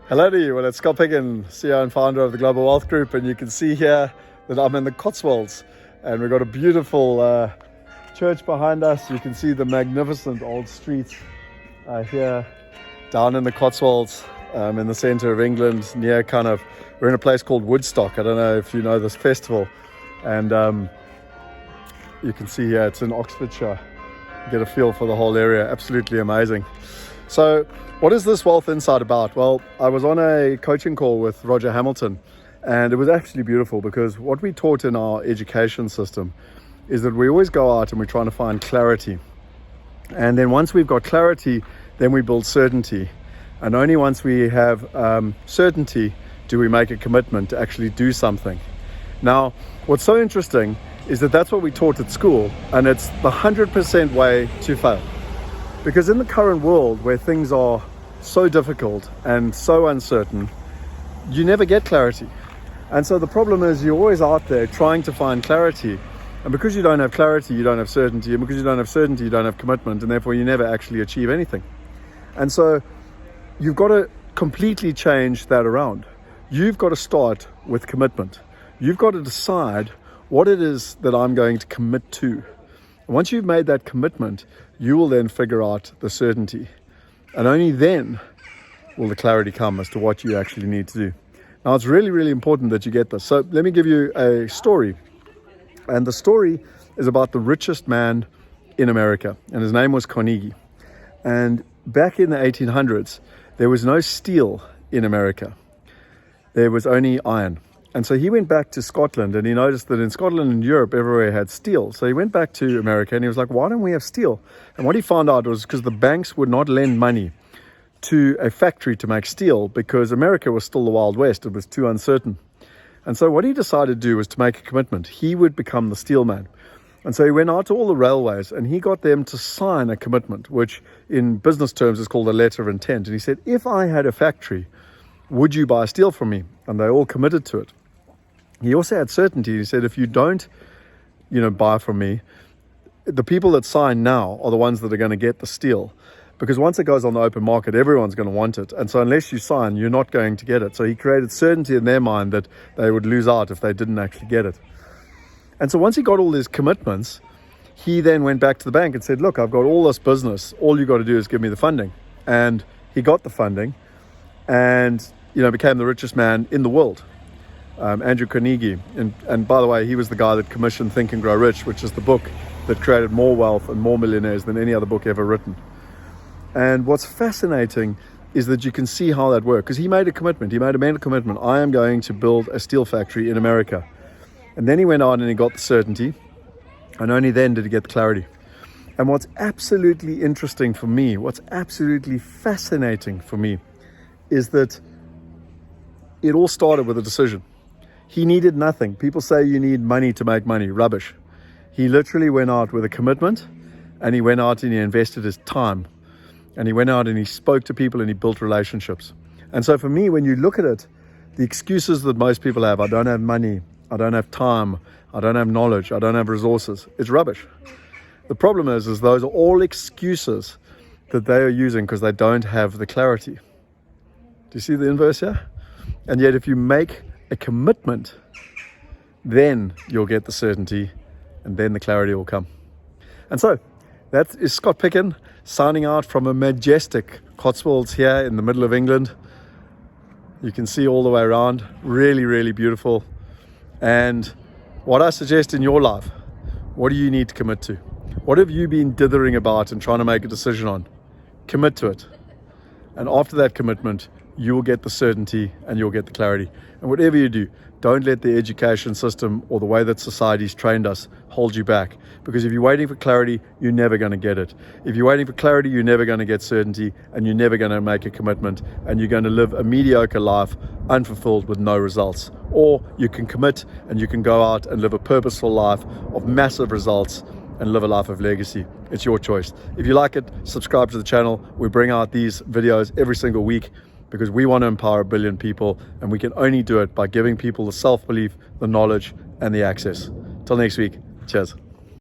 Hello to you. Well, it's Picken, CEO and founder of the Global Wealth Group, and you can see here that I'm in the Cotswolds, and we've got a beautiful church behind us. You can see the magnificent old streets here down in the Cotswolds, in the center of England, near we're in a place called Woodstock. I don't know if you know this festival, and you can see here it's in Oxfordshire. Get a feel for the whole area. Absolutely amazing. So what is this Wealth Insight about? Well, I was on a coaching call with Roger Hamilton, and it was actually beautiful because what we taught in our education system is that we always go out and we're trying to find clarity. And then once we've got clarity, then we build certainty. And only once we have certainty do we make a commitment to actually do something. Now, what's so interesting is that that's what we taught at school, and it's the 100% way to fail. Because in the current world where things are so difficult and so uncertain, you never get clarity. And so the problem is you're always out there trying to find clarity. And because you don't have clarity, you don't have certainty. And because you don't have certainty, you don't have commitment. And therefore you never actually achieve anything. And so you've got to completely change that around. You've got to start with commitment. You've got to decide what it is that I'm going to commit to. And once you've made that commitment, you will then figure out the certainty. And only then will the clarity come as to what you actually need to do. Now, it's really, really important that you get this. So let me give you a story. And the story is about the richest man in America. And his name was Carnegie. And back in the 1800s, there was no steel in America. There was only iron. And so he went back to Scotland, and he noticed that in Scotland and Europe, everywhere had steel. So he went back to America and he was like, why don't we have steel? And what he found out was because the banks would not lend money to a factory to make steel because America was still the Wild West. It was too uncertain. And so what he decided to do was to make a commitment. He would become the steel man. And so he went out to all the railways and he got them to sign a commitment, which in business terms is called a letter of intent. And he said, if I had a factory, would you buy steel from me? And they all committed to it. He also had certainty. He said, if you don't, buy from me, the people that sign now are the ones that are going to get the steel. Because once it goes on the open market, everyone's going to want it. And so unless you sign, you're not going to get it. So he created certainty in their mind that they would lose out if they didn't actually get it. And so once he got all these commitments, he then went back to the bank and said, look, I've got all this business. All you've got to do is give me the funding. And he got the funding and, became the richest man in the world. Andrew Carnegie. And by the way, he was the guy that commissioned Think and Grow Rich, which is the book that created more wealth and more millionaires than any other book ever written. And what's fascinating is that you can see how that worked, because he made a commitment. He made a mental commitment. I am going to build a steel factory in America. And then he went on and he got the certainty, and only then did he get the clarity. And what's absolutely interesting for me, what's absolutely fascinating for me, is that it all started with a decision. He needed nothing. People say you need money to make money. Rubbish. He literally went out with a commitment, and he went out and he invested his time, and he went out and he spoke to people and he built relationships. And so for me, when you look at it, the excuses that most people have, I don't have money, I don't have time, I don't have knowledge, I don't have resources, it's rubbish. The problem is those are all excuses that they are using because they don't have the clarity. Do you see the inverse here? And yet if you make a commitment, then you'll get the certainty, and then the clarity will come. And so that is Picken signing out from a majestic Cotswolds here in the middle of England. You can see all the way around. Really, really beautiful. And what I suggest in your life, what do you need to commit to? What have you been dithering about and trying to make a decision on? Commit to it. And after that commitment, you will get the certainty and you'll get the clarity. And whatever you do, don't let the education system or the way that society's trained us hold you back. Because if you're waiting for clarity, you're never going to get it. If you're waiting for clarity, you're never going to get certainty, and you're never going to make a commitment, and you're going to live a mediocre life, unfulfilled with no results. Or you can commit and you can go out and live a purposeful life of massive results and live a life of legacy. It's your choice. If you like it, subscribe to the channel. We bring out these videos every single week, because we want to empower 1 billion people, and we can only do it by giving people the self-belief, the knowledge, and the access. Till next week, cheers.